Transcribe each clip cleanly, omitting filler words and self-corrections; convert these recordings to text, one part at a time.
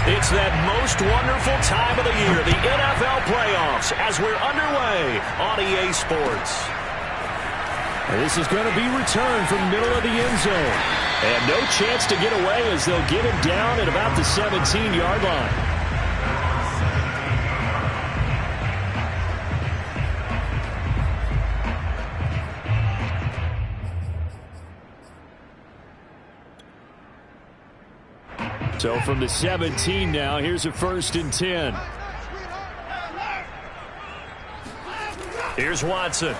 It's that most wonderful time of the year, the NFL playoffs, as we're underway on EA Sports. And this is going to be returned from the middle of the end zone. And no chance to get away as they'll get it down at about the 17-yard line. So from the 17 now, here's a 1st and 10. Here's Watson.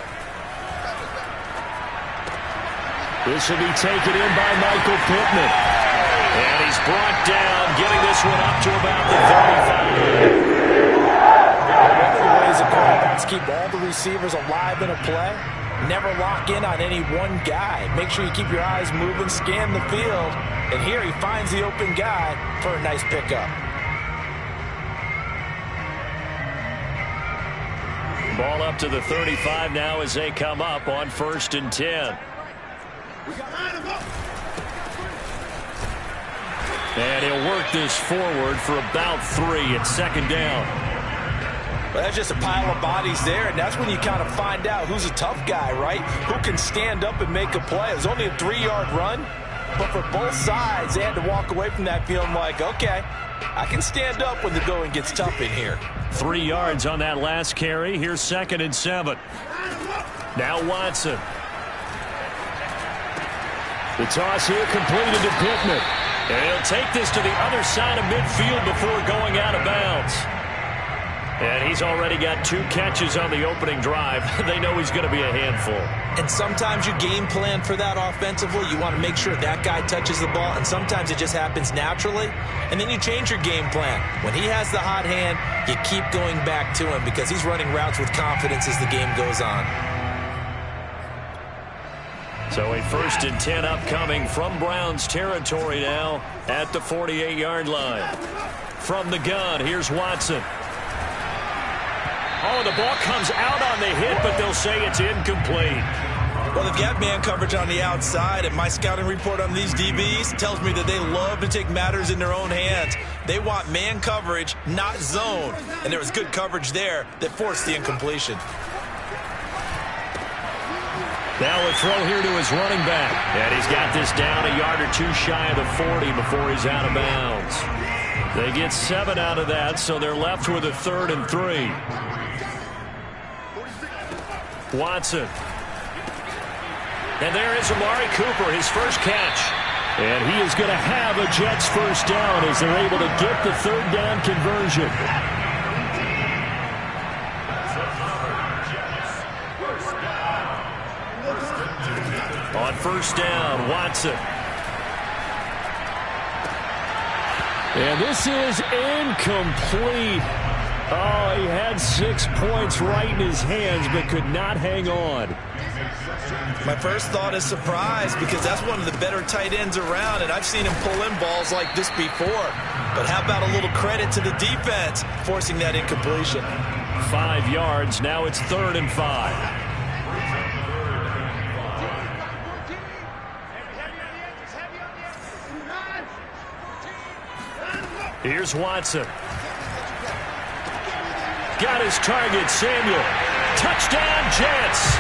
This will be taken in by Michael Pittman. And he's brought down, getting this one up to about the 35. One of the ways that quarterbacks keep all the receivers alive in a play, never lock in on any one guy. Make sure you keep your eyes moving, scan the field. And here he finds the open guy for a nice pickup. Ball up to the 35 now as they come up on 1st and 10. And he'll work this forward for about 3 at 2nd down. Well, that's just a pile of bodies there, and that's when you kind of find out who's a tough guy, right? Who can stand up and make a play. It was only a 3-yard run, but for both sides, they had to walk away from that feeling like, okay, I can stand up when the going gets tough in here. 3 yards on that last carry. Here's 2nd and 7. Now Watson. The toss here completed to Pittman. And he'll take this to the other side of midfield before going out of bounds. And he's already got 2 catches on the opening drive. They know he's going to be a handful. And sometimes you game plan for that offensively. You want to make sure that guy touches the ball, and sometimes it just happens naturally. And then you change your game plan. When he has the hot hand, you keep going back to him because he's running routes with confidence as the game goes on. So a 1st and 10 upcoming from Browns territory now at the 48-yard line. From the gun, here's Watson. Oh, the ball comes out on the hit, but they'll say it's incomplete. Well, they've got man coverage on the outside, and my scouting report on these DBs tells me that they love to take matters in their own hands. They want man coverage, not zone. And there was good coverage there that forced the incompletion. Now a throw here to his running back. And he's got this down a yard or 2 shy of the 40 before he's out of bounds. They get 7 out of that, so they're left with a 3rd and 3. Watson. And there is Amari Cooper, his first catch. And he is going to have a Jets 1st down as they're able to get the 3rd down conversion. On 1st down, Watson. And this is incomplete. Oh, he had 6 points right in his hands, but could not hang on. My first thought is surprise because that's one of the better tight ends around, and I've seen him pull in balls like this before. But how about a little credit to the defense forcing that incompletion? 5 yards. Now it's 3rd and 5. Here's Watson. Got his target, Samuel. Touchdown, Jets.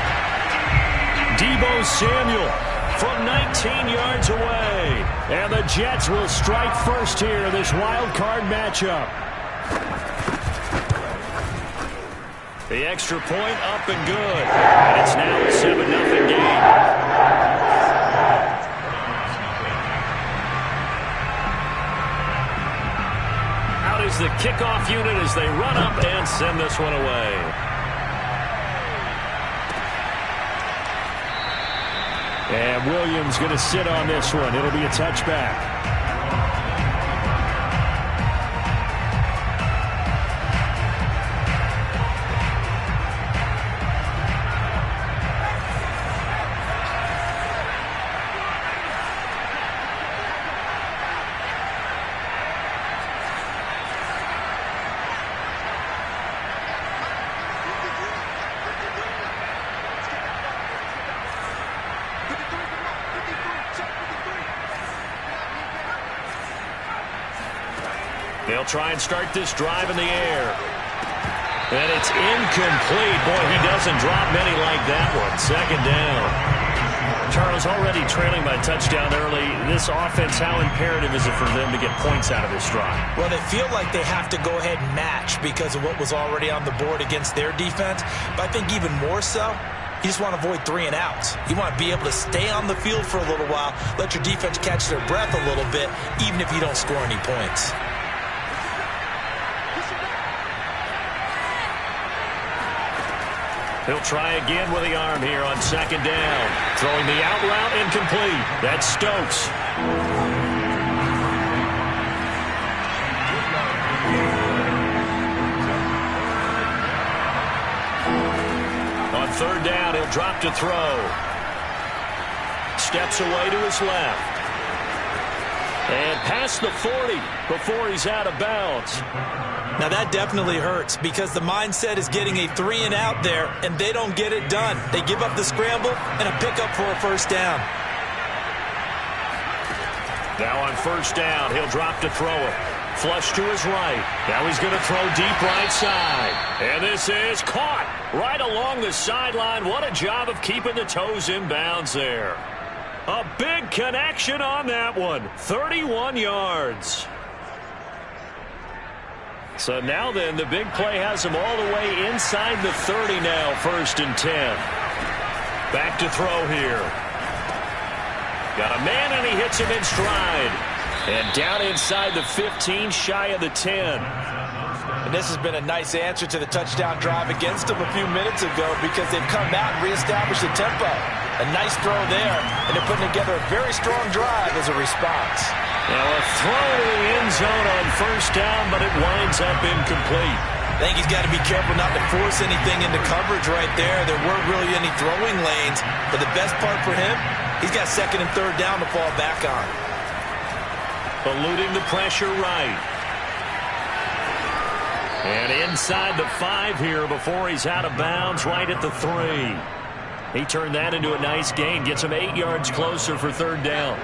Deebo Samuel from 19 yards away. And the Jets will strike first here in this wild card matchup. The extra point up and good. And it's now a 7-0 game. Is the kickoff unit as they run up and send this one away. And Williams going to sit on this one. It'll be a touchback. They'll try and start this drive in the air. And it's incomplete. Boy, he doesn't drop many like that one. Second down. Charles, already trailing by touchdown early. This offense, how imperative is it for them to get points out of this drive? Well, they feel like they have to go ahead and match because of what was already on the board against their defense. But I think even more so, you just want to avoid 3 and outs. You want to be able to stay on the field for a little while, let your defense catch their breath a little bit, even if you don't score any points. He'll try again with the arm here on second down. Throwing the out route, incomplete. That's Stokes. On third down, he'll drop to throw. Steps away to his left. And past the 40 before he's out of bounds. Now that definitely hurts because the mindset is getting a 3 and out there, and they don't get it done. They give up the scramble and a pickup for a first down. Now on first down, he'll drop to throw it. Flush to his right. Now he's going to throw deep right side. And this is caught right along the sideline. What a job of keeping the toes in bounds there. A big connection on that one. 31 yards. So now then, the big play has him all the way inside the 30 now, 1st and 10. Back to throw here. Got a man, and he hits him in stride. And down inside the 15, shy of the 10. And this has been a nice answer to the touchdown drive against them a few minutes ago because they've come out and reestablished the tempo. A nice throw there, and they're putting together a very strong drive as a response. Now a throw to the end zone on first down, but it winds up incomplete. I think he's got to be careful not to force anything into coverage right there. There weren't really any throwing lanes, but the best part for him, he's got 2nd and 3rd down to fall back on. Eluding the pressure right. And inside the 5 here before he's out of bounds, right at the 3. He turned that into a nice gain, gets him 8 yards closer for 3rd down.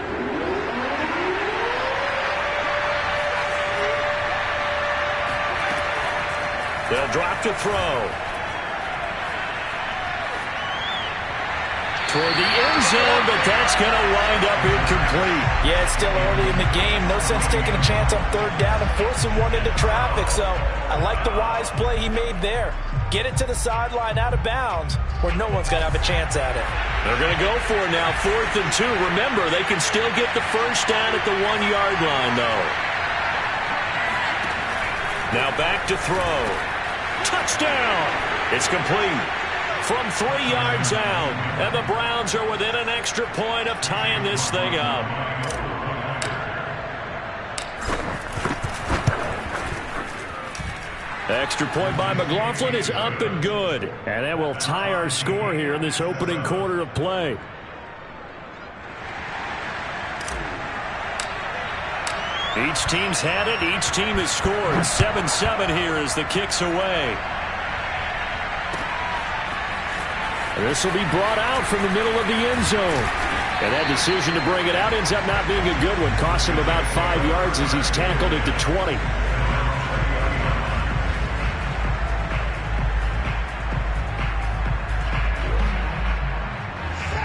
They'll drop to throw. Toward the end zone, but that's going to wind up incomplete. Yeah, it's still early in the game. No sense taking a chance on 3rd down and forcing one into traffic. So I like the wise play he made there. Get it to the sideline out of bounds where no one's going to have a chance at it. They're going to go for it now, 4th and 2. Remember, they can still get the first down at the 1-yard line, though. Now back to throw. Touchdown! It's complete from 3 yards out. And the Browns are within an extra point of tying this thing up. Extra point by McLaughlin is up and good. And that will tie our score here in this opening quarter of play. Each team's had it. Each team has scored. 7-7 here as the kick's away. This will be brought out from the middle of the end zone. And that decision to bring it out ends up not being a good one. Costs him about 5 yards as he's tackled at the 20.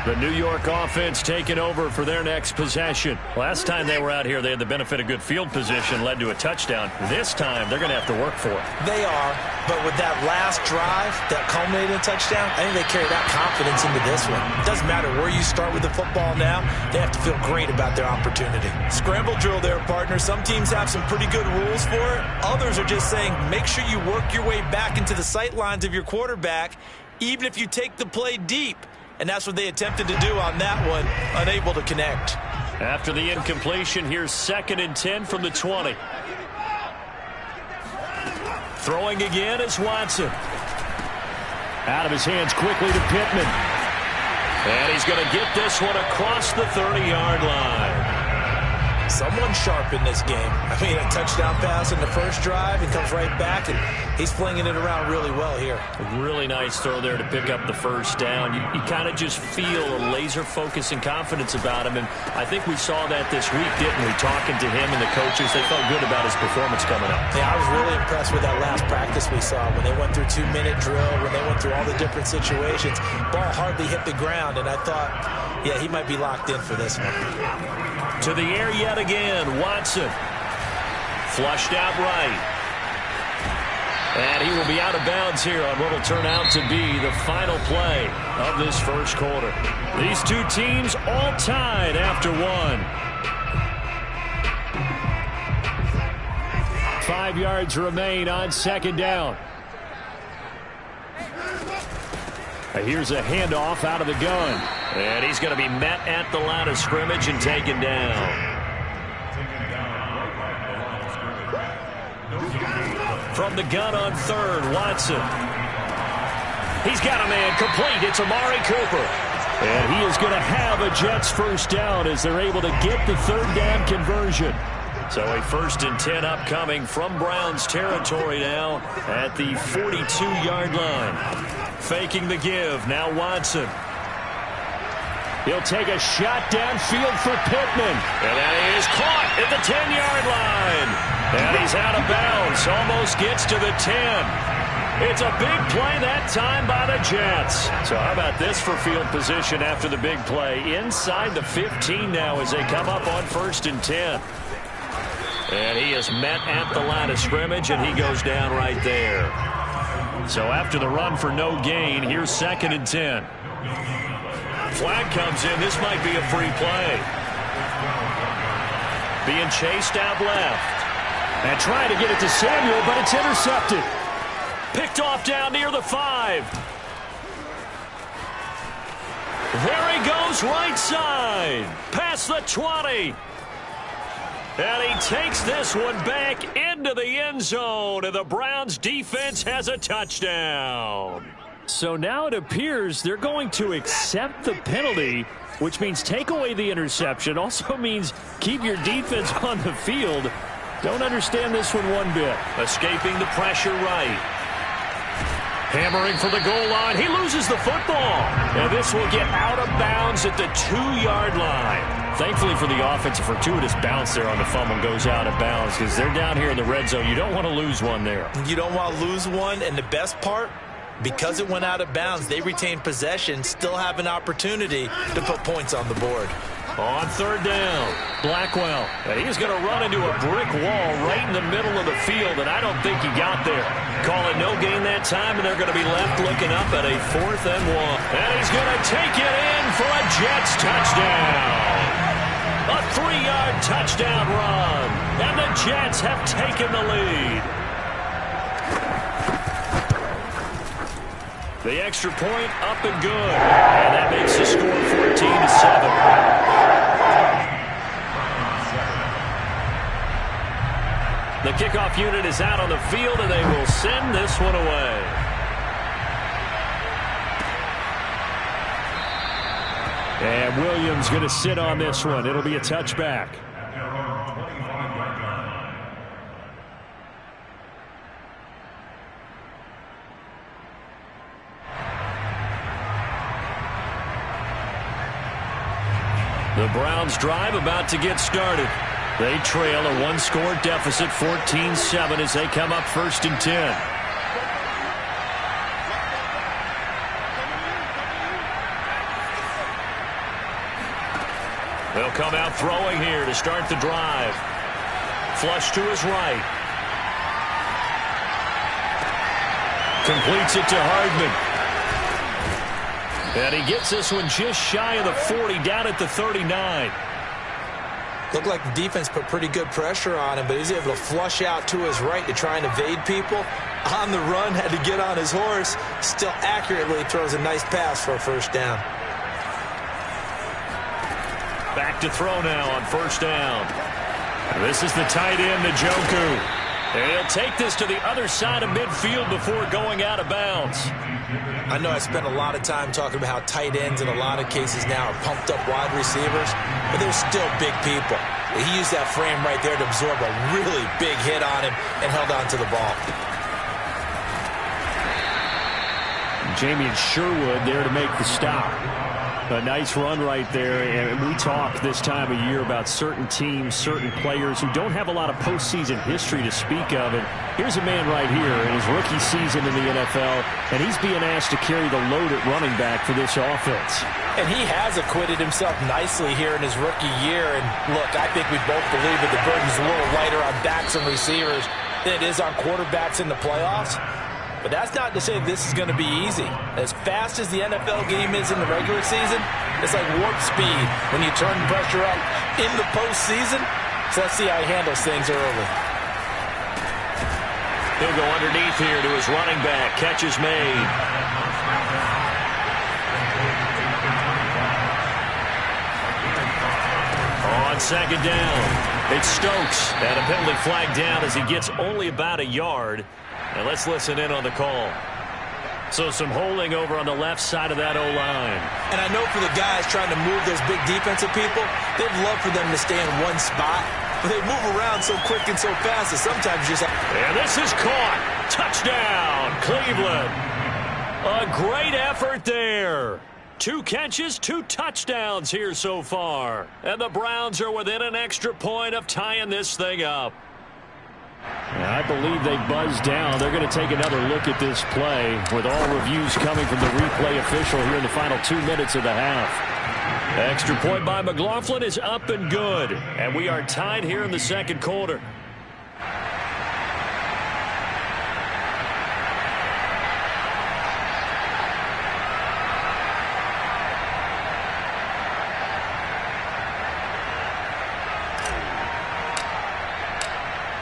The New York offense taking over for their next possession. Last time they were out here, they had the benefit of good field position, led to a touchdown. This time, they're going to have to work for it. They are, but with that last drive that culminated in a touchdown, I think they carry that confidence into this one. It doesn't matter where you start with the football now, they have to feel great about their opportunity. Scramble drill there, partner. Some teams have some pretty good rules for it. Others are just saying, make sure you work your way back into the sight lines of your quarterback, even if you take the play deep. And that's what they attempted to do on that one, unable to connect. After the incompletion, here's 2nd and 10 from the 20. Throwing again is Watson. Out of his hands quickly to Pittman. And he's going to get this one across the 30-yard line. Someone sharp in this game. I mean, a touchdown pass in the first drive and comes right back, and he's flinging it around really well here. A really nice throw there to pick up the first down. You kind of just feel a laser focus and confidence about him, and I think we saw that this week, didn't we? Talking to him and the coaches, they felt good about his performance coming up. Yeah, I was really impressed with that last practice we saw when they went through 2-minute drill, when they went through all the different situations. Ball hardly hit the ground, and I thought, yeah, he might be locked in for this one. To the air yet again, Watson. Flushed out right. And he will be out of bounds here on what will turn out to be the final play of this first quarter. These two teams all tied after one. 5 yards remain on second down. Here's a handoff out of the gun. And he's going to be met at the line of scrimmage and taken down. From the gun on third, Watson. He's got a man complete. It's Amari Cooper. And he is going to have a Jets first down as they're able to get the third down conversion. So a 1st and 10 upcoming from Browns territory now at the 42-yard line. Faking the give. Now Watson. He'll take a shot downfield for Pittman. And that is caught at the 10-yard line. And he's out of bounds. Almost gets to the 10. It's a big play that time by the Jets. So how about this for field position after the big play? Inside the 15 now as they come up on 1st and 10. And he is met at the line of scrimmage, and he goes down right there. So after the run for no gain, here's 2nd and 10. Flag comes in. This might be a free play. Being chased out left. And trying to get it to Samuel, but it's intercepted. Picked off down near the 5. There he goes right side. Past the 20. And he takes this one back into the end zone, and the Browns defense has a touchdown. So now it appears they're going to accept the penalty, which means take away the interception. Also means keep your defense on the field. Don't understand this one bit. Escaping the pressure right. Hammering for the goal line. He loses the football. And this will get out of bounds at the 2-yard line. Thankfully for the offense, a fortuitous bounce there on the fumble goes out of bounds because they're down here in the red zone. You don't want to lose one there. You don't want to lose one, and the best part, because it went out of bounds, they retain possession, still have an opportunity to put points on the board. On 3rd down, Blackwell. And he's going to run into a brick wall right in the middle of the field, and I don't think he got there. Call it no gain that time, and they're going to be left looking up at a 4th and 1. And he's going to take it in for a Jets touchdown. A 3-yard touchdown run, and the Jets have taken the lead. The extra point up and good, and that makes the score 14-7. The kickoff unit is out on the field, and they will send this one away. And Williams going to sit on this one. It'll be a touchback. The Browns drive about to get started. They trail a 1-score deficit, 14-7, as they come up 1st and 10. They'll come out throwing here to start the drive. Flush to his right. Completes it to Hardman. And he gets this one just shy of the 40, down at the 39. Looked like the defense put pretty good pressure on him, but he's able to flush out to his right to try and evade people. On the run, had to get on his horse. Still accurately throws a nice pass for a 1st down. Back to throw now on 1st down. This is the tight end, Njoku. And he'll take this to the other side of midfield before going out of bounds. I know I spent a lot of time talking about how tight ends in a lot of cases now are pumped up wide receivers, but they're still big people. He used that frame right there to absorb a really big hit on him and held on to the ball. Jamien Sherwood there to make the stop. A nice run right there, and we talk this time of year about certain teams, certain players who don't have a lot of postseason history to speak of. And here's a man right here in his rookie season in the NFL, and he's being asked to carry the load at running back for this offense. And he has acquitted himself nicely here in his rookie year. And look, I think we both believe that the burden's a little lighter on backs and receivers than it is on quarterbacks in the playoffs. But that's not to say this is going to be easy. As fast as the NFL game is in the regular season, it's like warp speed when you turn pressure up in the postseason. So let's see how he handles things early. He'll go underneath here to his running back. Catch is made. On second down, it's Stokes. And a penalty flag down as he gets only about a yard. And let's listen in on the call. So some holding over on the left side of that O-line. And I know for the guys trying to move those big defensive people, they'd love for them to stay in one spot. But they move around so quick and so fast that sometimes just... And this is caught. Touchdown, Cleveland. A great effort there. 2 catches, 2 touchdowns here so far. And the Browns are within an extra point of tying this thing up. I believe they buzzed down. They're going to take another look at this play with all reviews coming from the replay official here in the final 2 minutes of the half. Extra point by McLaughlin is up and good. And we are tied here in the second quarter.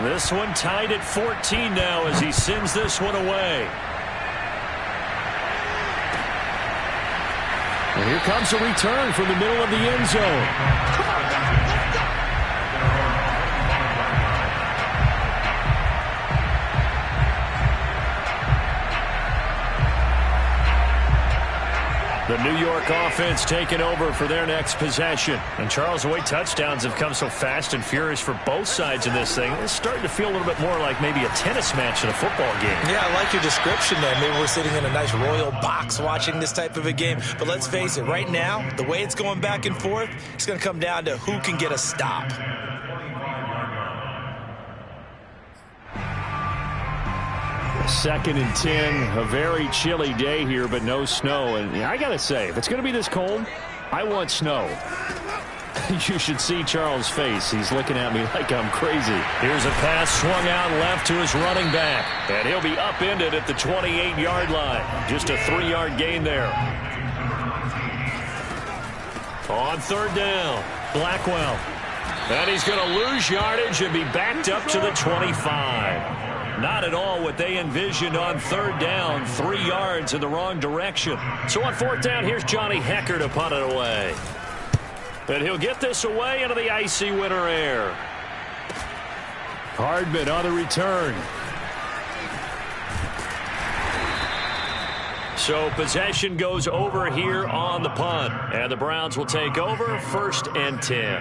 This one tied at 14 now as he sends this one away. And here comes a return from the middle of the end zone. The New York offense taking over for their next possession. And Charles, the way touchdowns have come so fast and furious for both sides of this thing, it's starting to feel a little bit more like maybe a tennis match in a football game. Yeah, I like your description there. Maybe we're sitting in a nice royal box watching this type of a game. But let's face it, right now, the way it's going back and forth, it's going to come down to who can get a stop. Second and 10, a very chilly day here, but no snow. And I got to say, if it's going to be this cold, I want snow. You should see Charles' face. He's looking at me like I'm crazy. Here's a pass swung out left to his running back. And he'll be upended at the 28-yard line. Just a 3-yard gain there. On third down, Blackwell. And he's going to lose yardage and be backed up to the 25. Not at all what they envisioned on third down. 3 yards in the wrong direction. So on fourth down, here's Johnny Hekker to punt it away. And he'll get this away into the icy winter air. Hardman on the return. So possession goes over here on the punt. And the Browns will take over, 1st and 10.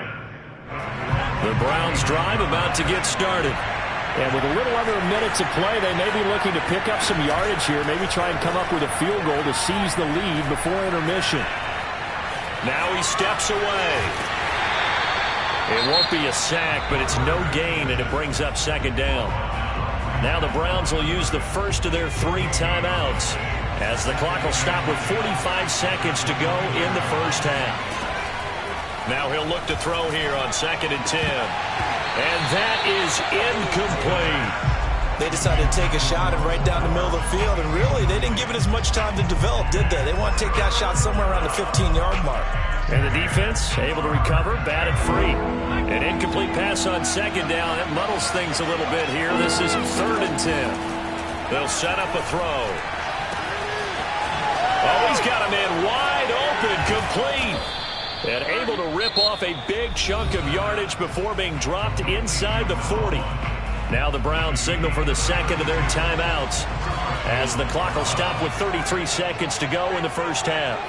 The Browns drive about to get started. And with a little under a minute to play, they may be looking to pick up some yardage here, maybe try and come up with a field goal to seize the lead before intermission. Now he steps away. It won't be a sack, but it's no gain, and it brings up second down. Now the Browns will use the first of their 3 timeouts as the clock will stop with 45 seconds to go in the first half. Now he'll look to throw here on 2nd and 10. And that is incomplete. They decided to take a shot and right down the middle of the field, and really, they didn't give it as much time to develop, did they? They want to take that shot somewhere around the 15-yard mark. And the defense able to recover, batted free. An incomplete pass on 2nd down. It muddles things a little bit here. This is 3rd and 10. They'll set up a throw. Oh, he's got a man wide open, complete. And able to rip off a big chunk of yardage before being dropped inside the 40. Now the Browns signal for the second of their timeouts as the clock will stop with 33 seconds to go in the first half.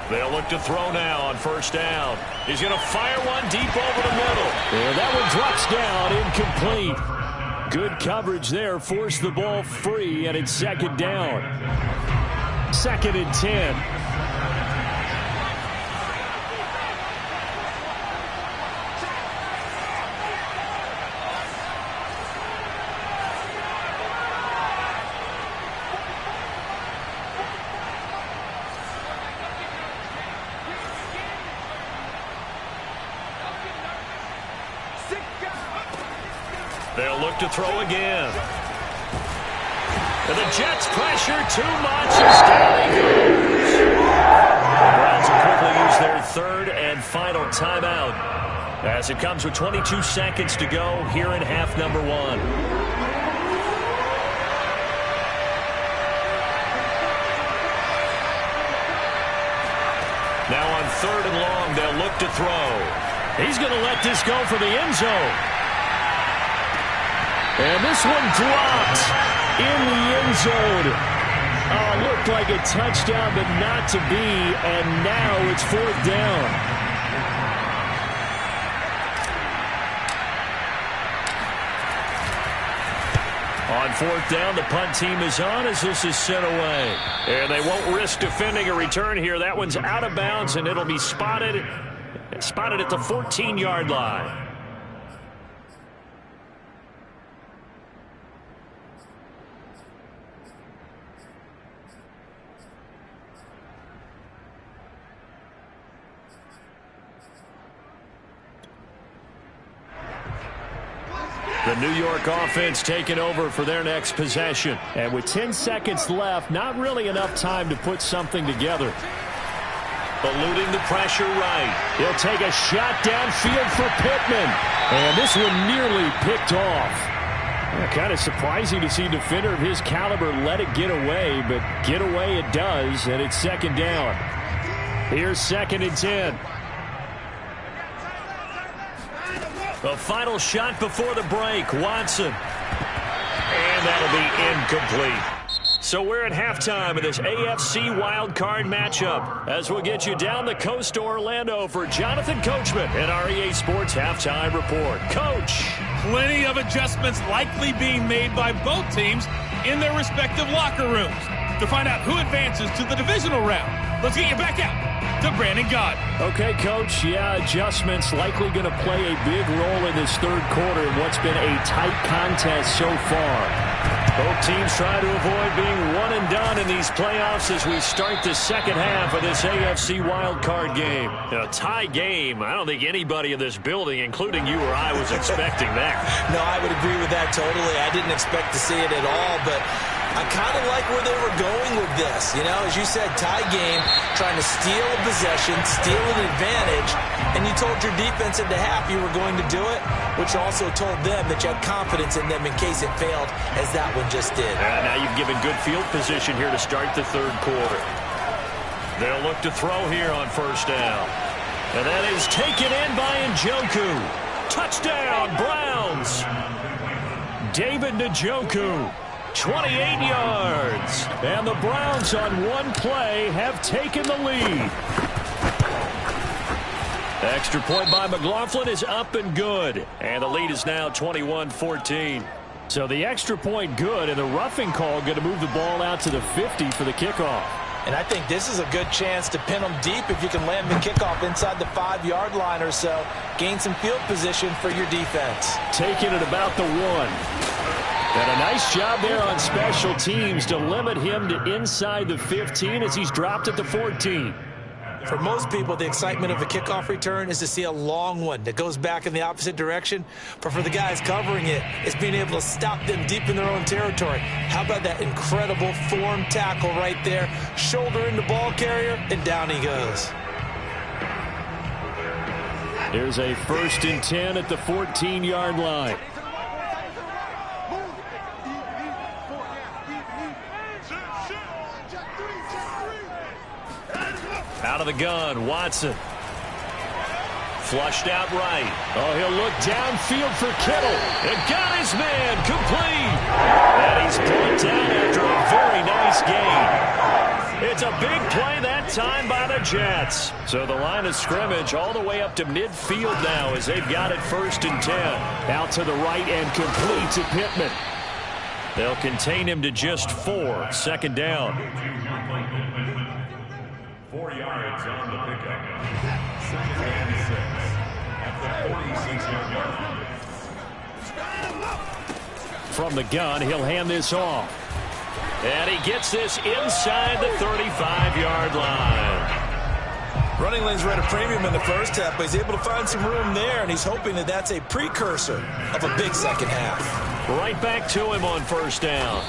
They'll look to throw now on first down. He's going to fire one deep over the middle. And that one drops down, incomplete. Good coverage there, forced the ball free, and it's second down. 2nd and 10. They'll look to throw again. And the Jets pressure too much as down he goes. The Browns will quickly use their 3rd and final timeout as it comes with 22 seconds to go here in half number 1. Now on 3rd and long, they'll look to throw. He's going to let this go for the end zone. And this one dropped in the end zone. Looked like a touchdown, but not to be. And now it's 4th down. On 4th down, the punt team is on as this is sent away. And they won't risk defending a return here. That one's out of bounds, and it'll be spotted at the 14-yard line. The New York offense taking over for their next possession. And with 10 seconds left, not really enough time to put something together. Eluding the pressure right. He'll take a shot downfield for Pittman. And this one nearly picked off. Kind of surprising to see a defender of his caliber let it get away, but get away it does, and it's 2nd down. Here's 2nd and 10. The final shot before the break, Watson. And that'll be incomplete. So we're at halftime of this AFC wildcard matchup as we'll get you down the coast to Orlando for Jonathan Coachman and our EA Sports Halftime Report. Coach. Plenty of adjustments likely being made by both teams in their respective locker rooms. To find out who advances to the divisional round, let's get you back out to Brandon Gaudin. Okay, Coach. Yeah, adjustments likely going to play a big role in this 3rd quarter in what's been a tight contest so far. Both teams try to avoid being one and done in these playoffs as we start the 2nd half of this AFC wildcard game. A tie game. I don't think anybody in this building, including you or I, was expecting that. No, I would agree with that totally. I didn't expect to see it at all, but I kind of like where they were going with this. You know, as you said, tie game, trying to steal a possession, steal an advantage, and you told your defense at the half you were going to do it, which also told them that you had confidence in them in case it failed, as that one just did. Now you've given good field position here to start the 3rd quarter. They'll look to throw here on first down. And that is taken in by Njoku. Touchdown, Browns. David Njoku. 28 yards. And the Browns on one play have taken the lead. The extra point by McLaughlin is up and good. And the lead is now 21-14. So the extra point good, and the roughing call going to move the ball out to the 50 for the kickoff. And I think this is a good chance to pin them deep if you can land the kickoff inside the 5-yard line or so. Gain some field position for your defense. Taking it about the 1. And a nice job there on special teams to limit him to inside the 15 as he's dropped at the 14. For most people, the excitement of a kickoff return is to see a long one that goes back in the opposite direction. But for the guys covering it, it's being able to stop them deep in their own territory. How about that incredible form tackle right there? Shoulder in the ball carrier, and down he goes. There's a 1st and 10 at the 14-yard line. Out of the gun, Watson. Flushed out right. Oh, he'll look downfield for Kittle. And got his man complete. And he's brought down after a very nice gain. It's a big play that time by the Jets. So the line of scrimmage all the way up to midfield now as they've got it 1st and 10. Out to the right and complete to Pittman. They'll contain him to just 4. 2nd down. 4 yards on the pickup. 2nd and 6 at the 46-yard line. From the gun, he'll hand this off. And he gets this inside the 35-yard line. Running lanes were at a premium in the first half, but he's able to find some room there, and he's hoping that that's a precursor of a big second half. Right back to him on 1st down.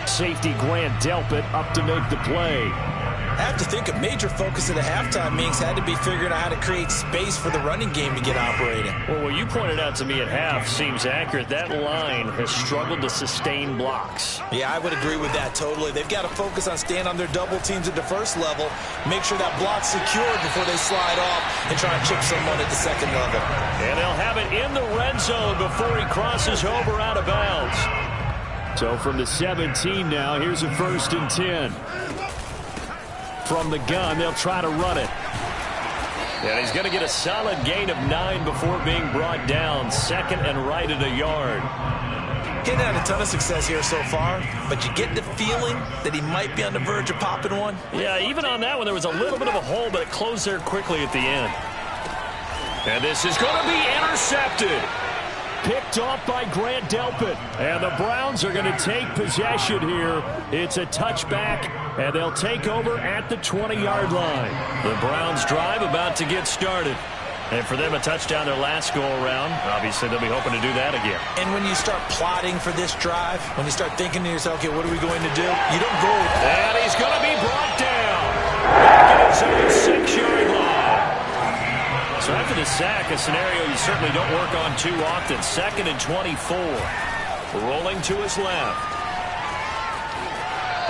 Safety Grant Delpit up to make the play. I have to think a major focus of the halftime meetings had to be figuring out how to create space for the running game to get operating. Well, what you pointed out to me at half seems accurate. That line has struggled to sustain blocks. Yeah, I would agree with that totally. They've got to focus on staying on their double teams at the first level, make sure that block's secured before they slide off and try to chip someone at the second level. And they'll have it in the red zone before he crosses over out of bounds. So from the 17 now, here's a 1st and 10. From the gun, they'll try to run it. And he's going to get a solid gain of 9 before being brought down. 2nd and right at a yard. Getting had a ton of success here so far, but you get the feeling that he might be on the verge of popping one. Yeah, even on that one, there was a little bit of a hole, but it closed there quickly at the end. And this is going to be intercepted. Picked off by Grant Delpit. And the Browns are going to take possession here. It's a touchback, and they'll take over at the 20-yard line. The Browns drive about to get started. And for them, a touchdown their last go-around. Obviously, they'll be hoping to do that again. And when you start plotting for this drive, when you start thinking to yourself, okay, what are we going to do? You don't go. And he's going to be brought down. Back at his own 6-yard line. So after the sack, a scenario you certainly don't work on too often. 2nd and 24. Rolling to his left.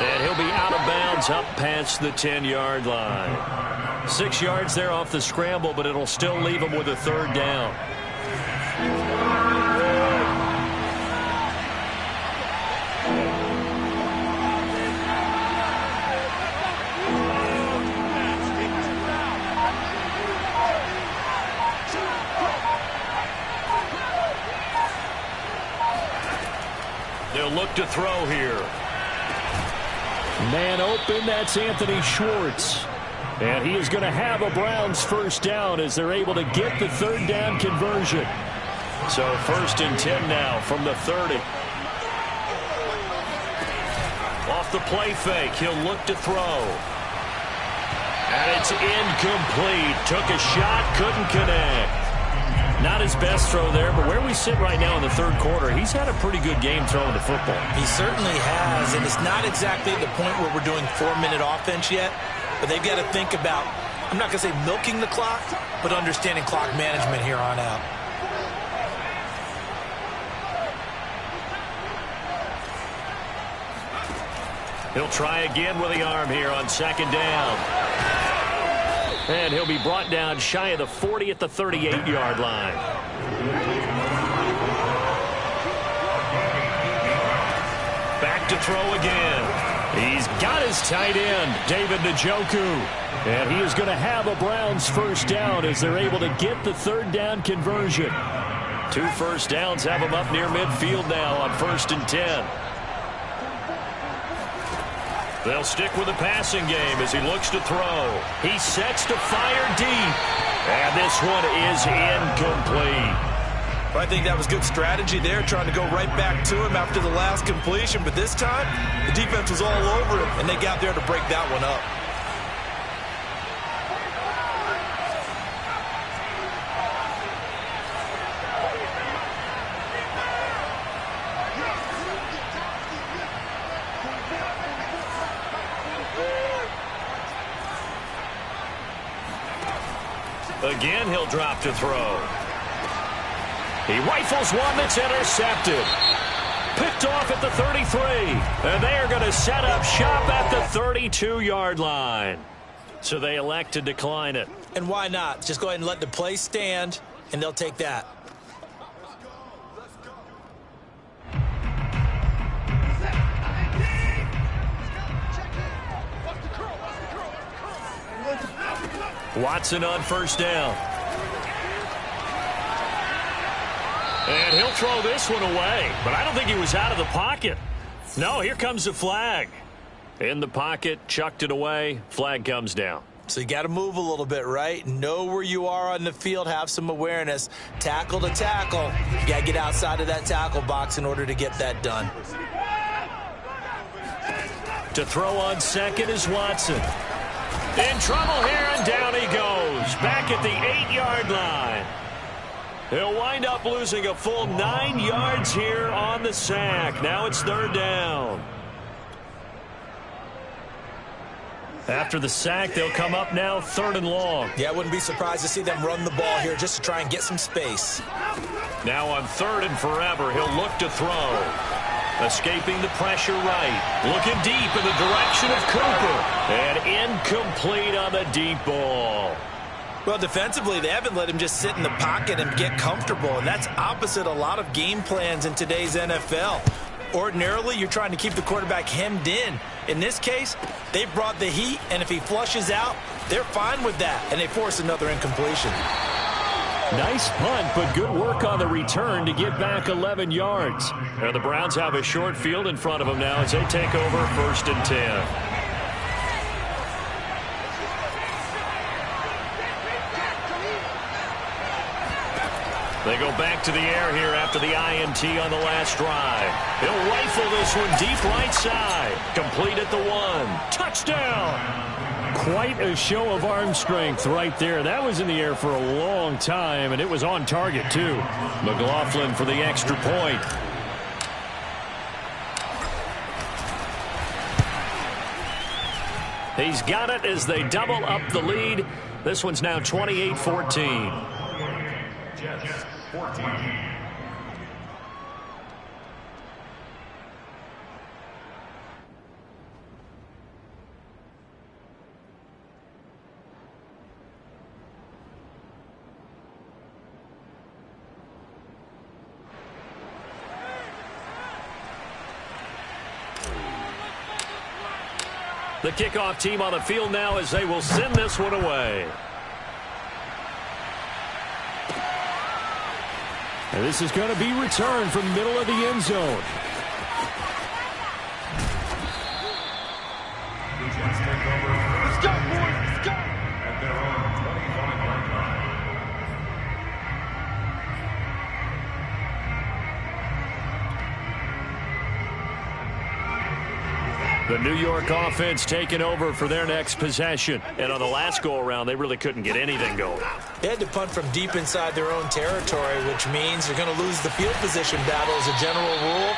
And he'll be out of bounds up past the 10-yard line. 6 yards there off the scramble, but it'll still leave him with a 3rd down. They'll look to throw here. Man open, that's Anthony Schwartz. And he is going to have a Browns 1st down as they're able to get the 3rd down conversion. So 1st and 10 now from the 30. Off the play fake, he'll look to throw. And it's incomplete. Took a shot, couldn't connect. Not his best throw there, but where we sit right now in the 3rd quarter, he's had a pretty good game throwing the football. He certainly has, and it's not exactly the point where we're doing 4-minute offense yet, but they've got to think about, I'm not going to say milking the clock, but understanding clock management here on out. He'll try again with the arm here on 2nd down. And he'll be brought down shy of the 40 at the 38-yard line. Back to throw again. He's got his tight end, David Njoku. And he is going to have a Browns 1st down as they're able to get the 3rd down conversion. 2 1st downs have him up near midfield now on 1st and 10. They'll stick with the passing game as he looks to throw. He sets to fire deep. And this one is incomplete. Well, I think that was good strategy there, trying to go right back to him after the last completion. But this time, the defense was all over him, and they got there to break that one up. Again, he'll drop to throw. He rifles one that's intercepted. Picked off at the 33. And they are going to set up shop at the 32-yard line. So they elect to decline it. And why not? Just go ahead and let the play stand, and they'll take that. Watson on first down. And he'll throw this one away, but I don't think he was out of the pocket. No, here comes the flag. In the pocket, chucked it away, flag comes down. So you got to move a little bit, right? Know where you are on the field, have some awareness. Tackle to tackle. You got to get outside of that tackle box in order to get that done. To throw on second is Watson. In trouble here, and down he goes. Back at the 8-yard line. He'll wind up losing a full 9 yards here on the sack. Now it's third down. After the sack, they'll come up now third and long. Yeah, I wouldn't be surprised to see them run the ball here just to try and get some space. Now on third and forever, he'll look to throw. Escaping the pressure right. Looking deep in the direction of Cooper. And incomplete on the deep ball. Well, defensively, they haven't let him just sit in the pocket and get comfortable, and that's opposite a lot of game plans in today's NFL. Ordinarily, you're trying to keep the quarterback hemmed in. In this case, they brought the heat, and if he flushes out, they're fine with that, and they force another incompletion. Nice punt, but good work on the return to get back 11 yards. And the Browns have a short field in front of them now as they take over first and 10. They go back to the air here after the INT on the last drive. He'll rifle this one deep right side. Complete at the 1. Touchdown! Quite a show of arm strength right there. That was in the air for a long time, and it was on target, too. McLaughlin for the extra point. He's got it as they double up the lead. This one's now 28-14. Jets, 14. The kickoff team on the field now as they will send this one away. And this is going to be returned from the middle of the end zone. Let's go, boys. Let's go. At their own 25-yard line. The New York offense taking over for their next possession. And on the last go-around, they really couldn't get anything going. They had to punt from deep inside their own territory, which means you're going to lose the field position battle as a general rule.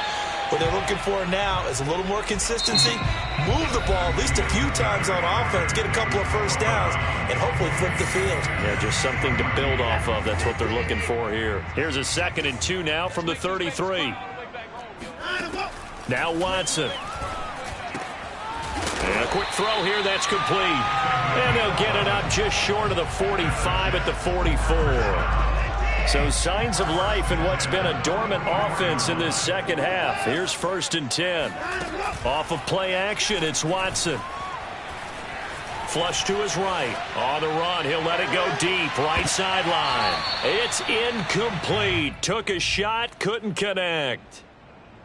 What they're looking for now is a little more consistency, move the ball at least a few times on offense, get a couple of first downs, and hopefully flip the field. Yeah, just something to build off of. That's what they're looking for here. Here's a 2nd and 2 now from the 33. Now Watson. And a quick throw here, that's complete. And they'll get it up just short of the 45 at the 44. So signs of life in what's been a dormant offense in this second half. Here's 1st and 10. Off of play action, it's Watson. Flush to his right. On the run, he'll let it go deep. Right sideline. It's incomplete. Took a shot, couldn't connect.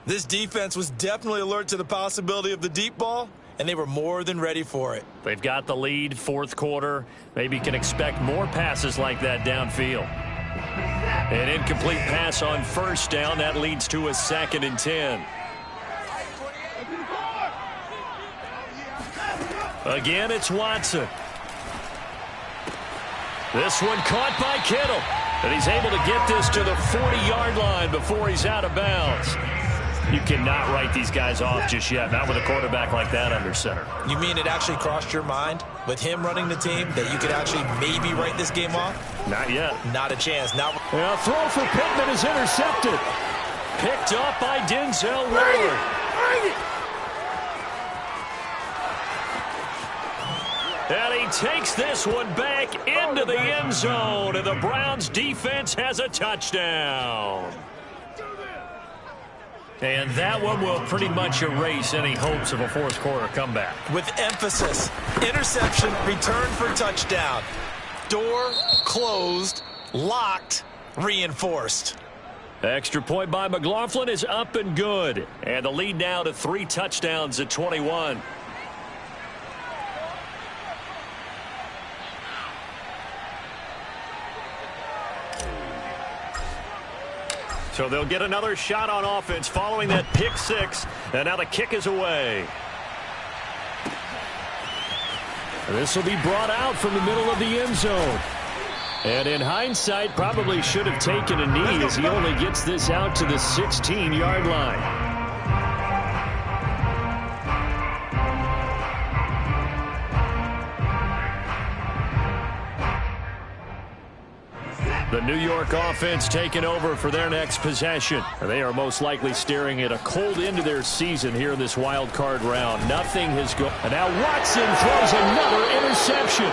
This defense was definitely alert to the possibility of the deep ball, and they were more than ready for it. They've got the lead, 4th quarter. Maybe you can expect more passes like that downfield. An incomplete pass on 1st down. That leads to a 2nd and 10. Again, it's Watson. This one caught by Kittle. And he's able to get this to the 40-yard line before he's out of bounds. You cannot write these guys off just yet, not with a quarterback like that under center. You mean it actually crossed your mind with him running the team that you could actually maybe write this game off? Not yet. Not a chance. Now, a throw for Pittman is intercepted. Picked up by Denzel Ward. And he takes this one back into the end zone, and the Browns defense has a touchdown. And that one will pretty much erase any hopes of a 4th quarter comeback. With emphasis, interception, return for touchdown. Door closed, locked, reinforced. Extra point by McLaughlin is up and good. And the lead now to 3 touchdowns at 21. So they'll get another shot on offense following that pick 6. And now the kick is away. This will be brought out from the middle of the end zone. And in hindsight, probably should have taken a knee as he only gets this out to the 16-yard line. The New York offense taking over for their next possession. They are most likely staring at a cold end to their season here in this wild card round. Nothing has gone. And now Watson throws another interception.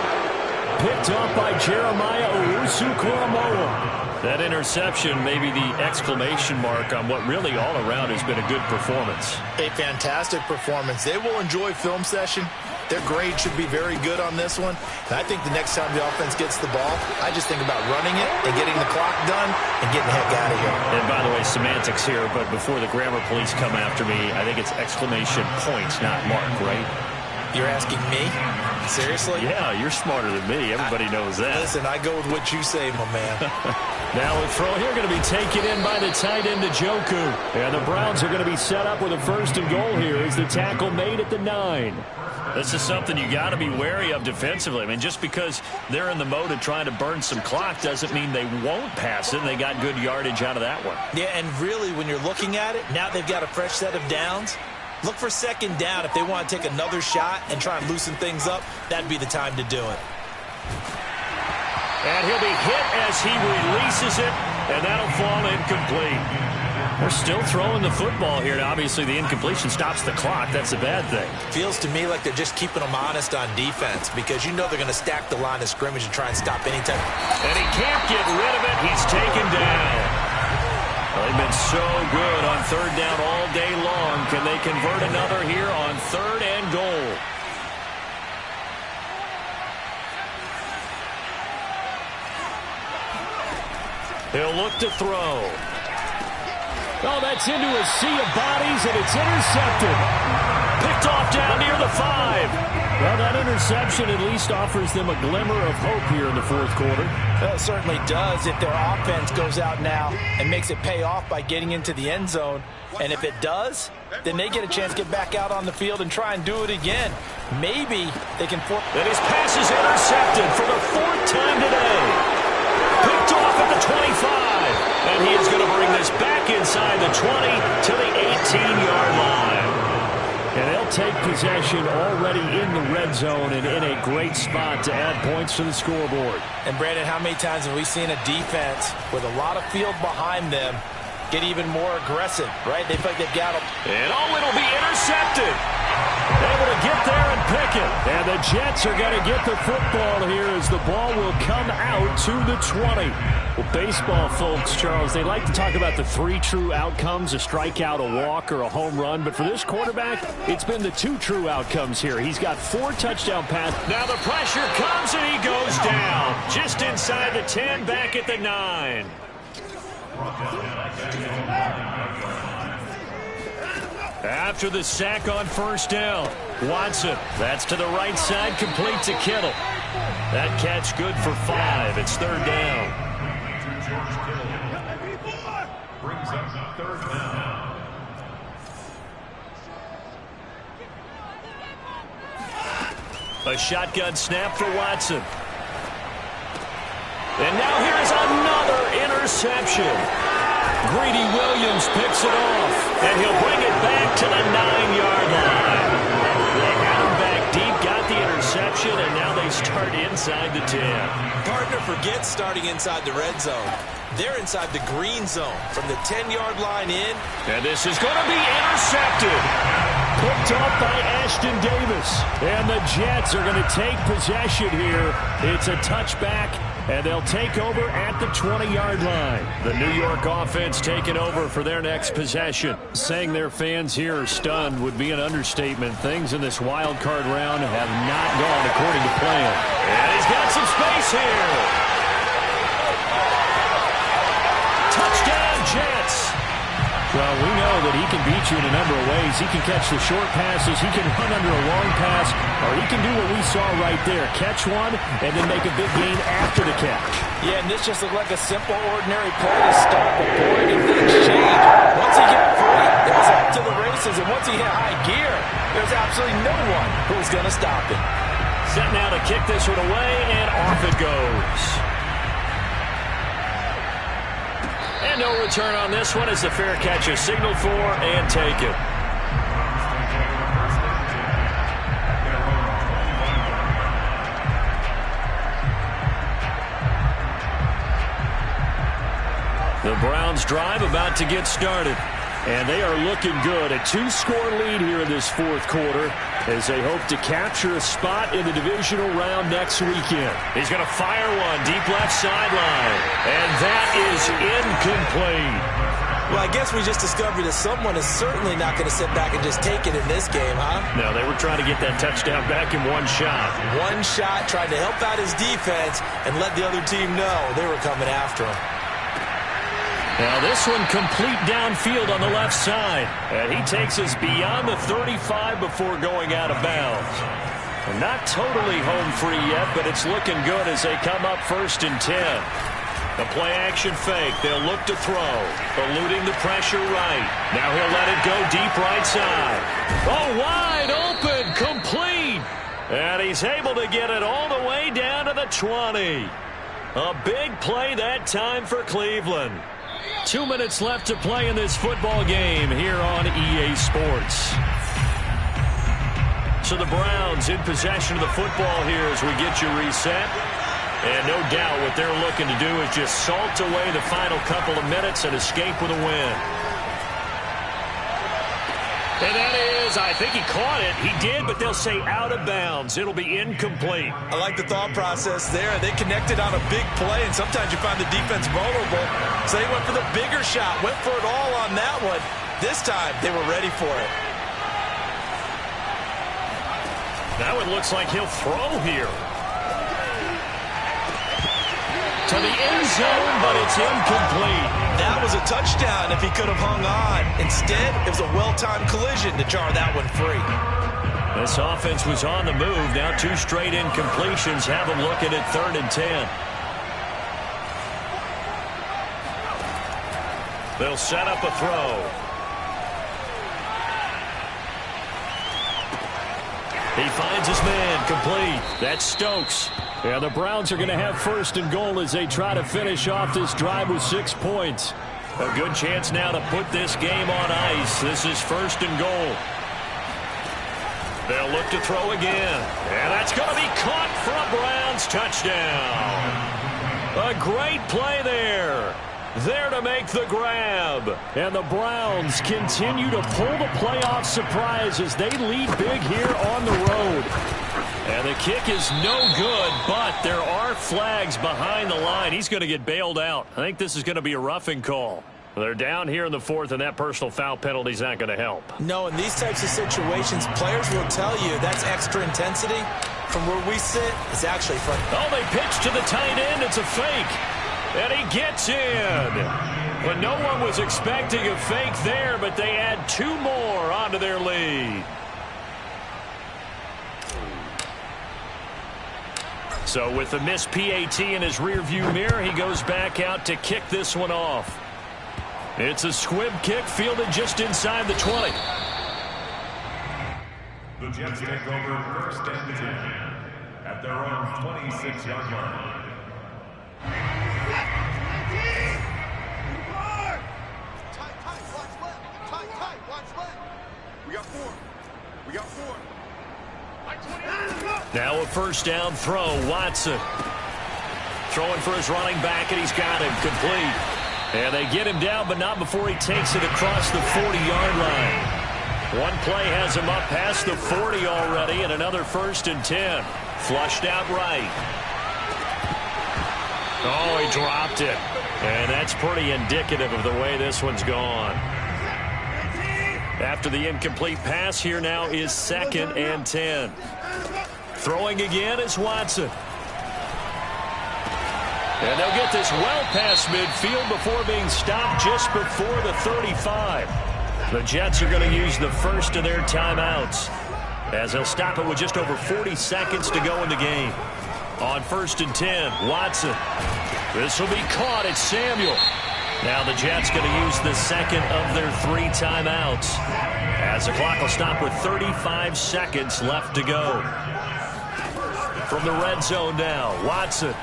Picked off by Jeremiah Owusu-Koramoah. That interception may be the exclamation mark on what really all around has been a good performance. A fantastic performance. They will enjoy film session. Their grade should be very good on this one. And I think the next time the offense gets the ball, I just think about running it and getting the clock done and getting the heck out of here. And by the way, semantics here, but before the grammar police come after me, I think it's exclamation points, not mark, right? You're asking me? Seriously? Yeah, you're smarter than me. Everybody knows that. Listen, I go with what you say, my man. Now a throw here going to be taken in by the tight end Njoku. And the Browns are going to be set up with a 1st and goal here as the tackle made at the 9. This is something you got to be wary of defensively. I mean, just because they're in the mode of trying to burn some clock doesn't mean they won't pass it. They got good yardage out of that one. Yeah, and really, when you're looking at it, now they've got a fresh set of downs. Look for 2nd down. If they want to take another shot and try and loosen things up, that'd be the time to do it. And he'll be hit as he releases it, and that'll fall incomplete. We're still throwing the football here. Now, obviously, the incompletion stops the clock. That's a bad thing. Feels to me like they're just keeping them honest on defense because you know they're going to stack the line of scrimmage and try and stop any type. And he can't get rid of it. He's taken down. Well, they've been so good on 3rd down all day long. Can they convert another here on 3rd and goal? He'll look to throw. Oh, that's into a sea of bodies, and it's intercepted. Picked off down near the 5. Well, that interception at least offers them a glimmer of hope here in the 4th quarter. Well, it certainly does if their offense goes out now and makes it pay off by getting into the end zone. And if it does, then they get a chance to get back out on the field and try and do it again. Maybe they can... And his pass is intercepted for the 4th time today. Picked off at the 25. And he is going to bring this back inside the 20 to the 18-yard line. And they'll take possession already in the red zone and in a great spot to add points to the scoreboard. And, Brandon, how many times have we seen a defense with a lot of field behind them get even more aggressive, right? They feel like they've got them. And, it'll be intercepted. Able to get there and pick it. And the Jets are going to get the football here as the ball will come out to the 20. Well, baseball folks, Charles, they like to talk about the 3 true outcomes, a strikeout, a walk, or a home run. But for this quarterback, it's been the 2 true outcomes here. He's got 4 touchdown passes. Now the pressure comes and he goes down. Just inside the 10, back at the 9. After the sack on 1st down, Watson, that's to the right side, complete to Kittle. That catch good for 5. It's 3rd down. Brings up 3rd down. A shotgun snap for Watson. And now here is another interception. Greedy Williams picks it off, and he'll bring it back to the 9-yard line. They had him back deep, got the interception, and now they start inside the 10. Partner forgets starting inside the red zone. They're inside the green zone from the 10-yard line in. And this is going to be intercepted. picked off by Ashton Davis. And the Jets are going to take possession here. It's a touchback, and they'll take over at the 20-yard line. The New York offense taking over for their next possession. Saying their fans here are stunned would be an understatement. Things in this wild card round have not gone according to plan. And he's got some space here. Touchdown, Jets. Well, we know that he can beat you in a number of ways. He can catch the short passes, he can run under a long pass, or he can do what we saw right there, catch one and then make a big gain after the catch. Yeah, and this just looked like a simple, ordinary play to stop a board in the exchange. Once he got free, it was up to the races, and once he hit high gear, there's absolutely no one who's going to stop him. Set now to kick this one away, and off it goes. And no return on this one as the fair catch is signaled for and taken. The Browns drive about to get started. And they are looking good. A 2-score lead here in this fourth quarter as they hope to capture a spot in the divisional round next weekend. He's going to fire one deep left sideline. And that is incomplete. Well, I guess we just discovered that someone is certainly not going to sit back and just take it in this game, huh? No, they were trying to get that touchdown back in one shot. One shot, tried to help out his defense and let the other team know they were coming after him. Now this one complete downfield on the left side. And he takes us beyond the 35 before going out of bounds. They're not totally home free yet, but it's looking good as they come up 1st and 10. The play action fake. They'll look to throw. Eluding the pressure right. Now he'll let it go deep right side. Oh, wide open. Complete. And he's able to get it all the way down to the 20. A big play that time for Cleveland. 2 minutes left to play in this football game here on EA Sports. So the Browns in possession of the football here as we get you reset. And no doubt what they're looking to do is just salt away the final couple of minutes and escape with a win. And that is, I think he caught it. He did, but they'll say out of bounds. It'll be incomplete. I like the thought process there. They connected on a big play, and sometimes you find the defense vulnerable. So they went for the bigger shot, went for it all on that one. This time, they were ready for it. Now it looks like he'll throw here. To the end zone, but it's incomplete. That was a touchdown if he could have hung on. Instead, it was a well-timed collision to jar that one free. This offense was on the move. Now 2 straight incompletions have them looking at 3rd and 10. They'll set up a throw. He finds his man, complete. That's Stokes. Yeah, the Browns are going to have 1st and goal as they try to finish off this drive with 6 points. A good chance now to put this game on ice. This is 1st and goal. They'll look to throw again. And that's going to be caught for a Browns touchdown. A great play there. There to make the grab. And the Browns continue to pull the playoff surprise as they lead big here on the road. And the kick is no good, but there are flags behind the line. He's going to get bailed out. I think this is going to be a roughing call. They're down here in the 4th, and that personal foul penalty is not going to help. No, in these types of situations, players will tell you that's extra intensity. From where we sit, it's actually fun. Oh, they pitch to the tight end. It's a fake. And he gets in. But no one was expecting a fake there, but they add 2 more onto their lead. So with the missed PAT in his rearview mirror, he goes back out to kick this one off. It's a squib kick fielded just inside the 20. The Jets take over 1st and 10 at their own 26-yard line. We got 4. We got 4. Now a 1st down throw. Watson throwing for his running back, and he's got him complete. And they get him down, but not before he takes it across the 40-yard line. One play has him up past the 40 already, and another 1st and 10. Flushed out right. Oh, he dropped it. And that's pretty indicative of the way this one's gone. After the incomplete pass, here now is 2nd and 10. Throwing again is Watson. And they'll get this well past midfield before being stopped just before the 35. The Jets are going to use the first of their timeouts, as they'll stop it with just over 40 seconds to go in the game. On 1st and 10, Watson. This will be caught. It's Samuel. Now the Jets going to use the second of their 3 timeouts, as the clock will stop with 35 seconds left to go. From the red zone now, Watson.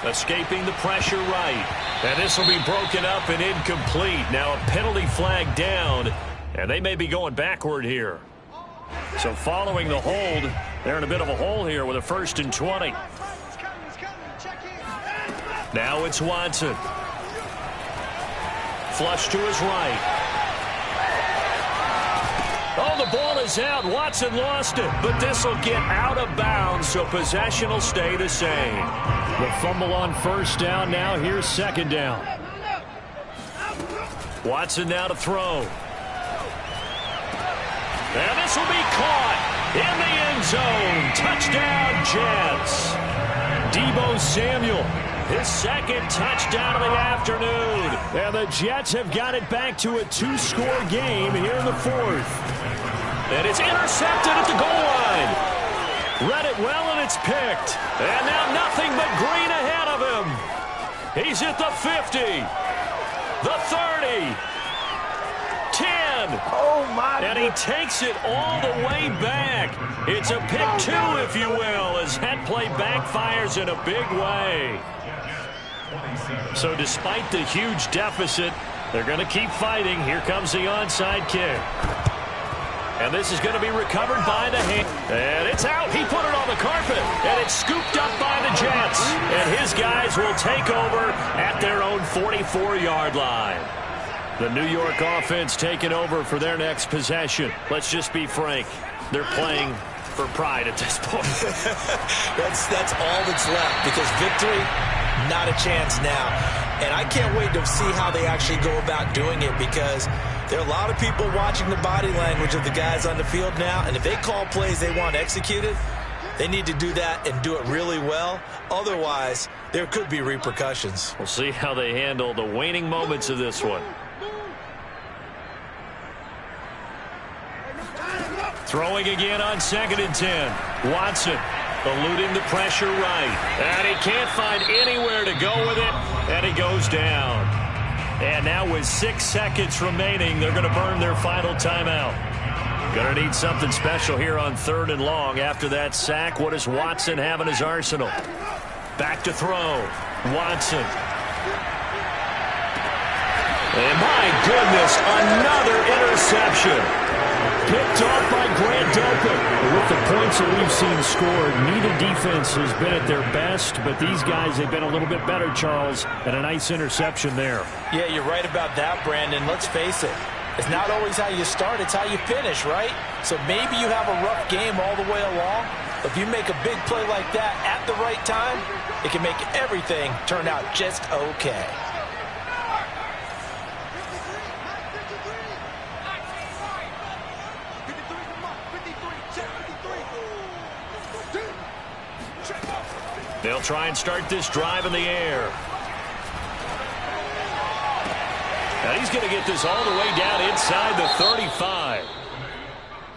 Escaping the pressure right. And this will be broken up and incomplete. Now a penalty flag down, and they may be going backward here. So following the hold, they're in a bit of a hole here with a 1st and 20. Now it's Watson. Flush to his right. Oh, the ball is out. Watson lost it, but this will get out of bounds, so possession will stay the same. The fumble on 1st down. Now here's 2nd down. Watson now to throw. And this will be caught in the end zone. Touchdown, Jets. Deebo Samuel, his 2nd touchdown of the afternoon. And the Jets have got it back to a 2-score game here in the 4th. And it's intercepted at the goal line. Read it well, and it's picked. And now nothing but green ahead of him. He's at the 50, the 30, 10. Oh, my. And he takes it all the way back. It's a pick 2, if you will, as that play backfires in a big way. So despite the huge deficit, they're going to keep fighting. Here comes the onside kick. And this is going to be recovered by the hand. And it's out. He put it on the carpet. And it's scooped up by the Jets. And his guys will take over at their own 44-yard line. The New York offense taking over for their next possession. Let's just be frank. They're playing for pride at this point. That's all that's left, because victory, not a chance now. And I can't wait to see how they actually go about doing it, because there are a lot of people watching the body language of the guys on the field now, and if they call plays they want executed, they need to do that and do it really well. Otherwise, there could be repercussions. We'll see how they handle the waning moments of this one. Throwing again on 2nd and 10. Watson eluding the pressure right. And he can't find anywhere to go with it, and he goes down. And now with 6 seconds remaining, they're going to burn their final timeout. Going to need something special here on 3rd and long. After that sack, what does Watson have in his arsenal? Back to throw. Watson. And my goodness, another interception. Picked off by Grant Delpit. With the points that we've seen scored, neither defense has been at their best, but these guys have been a little bit better, Charles, and a nice interception there. Yeah, you're right about that, Brandon. Let's face it. It's not always how you start, it's how you finish, right? So maybe you have a rough game all the way along, but if you make a big play like that at the right time, it can make everything turn out just okay. They'll try and start this drive in the air. Now he's going to get this all the way down inside the 35.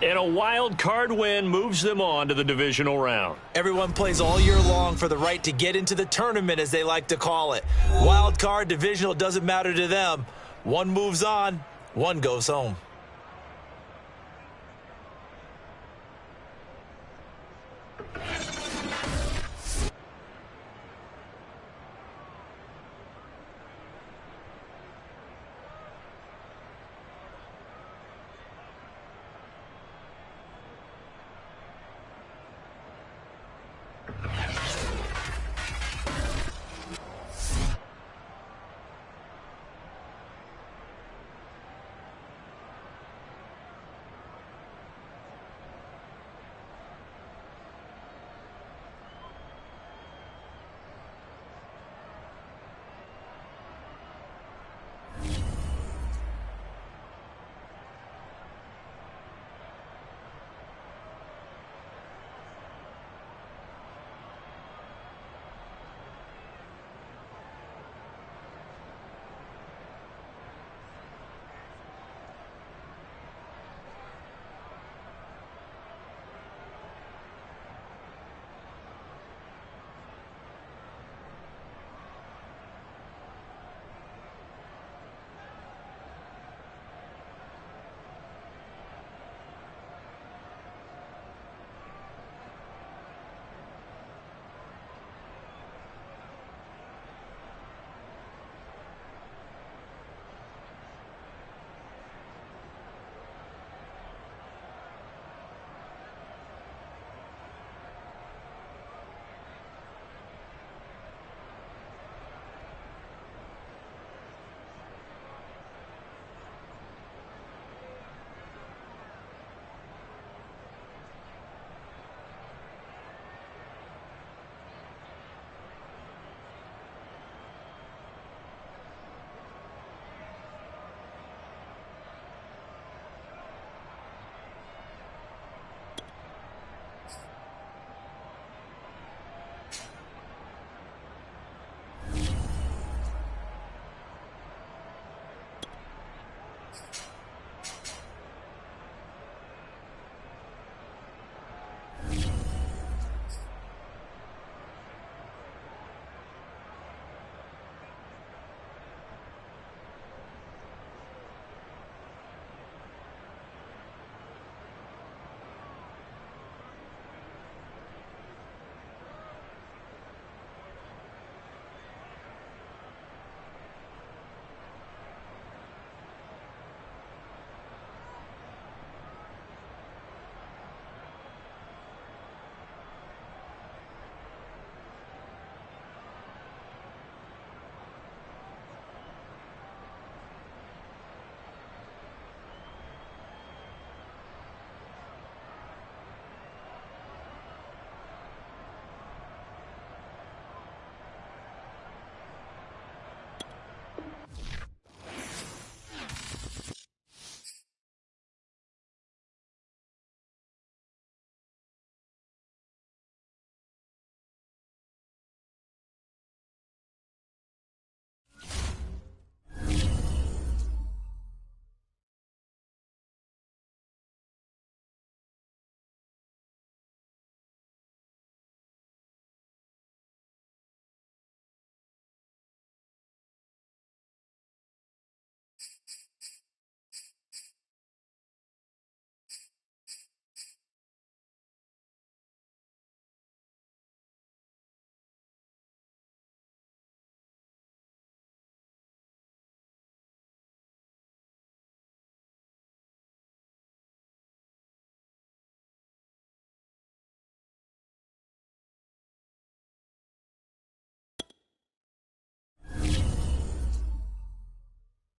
And a wild card win moves them on to the divisional round. Everyone plays all year long for the right to get into the tournament, as they like to call it. Wild card, divisional, doesn't matter to them. One moves on, one goes home.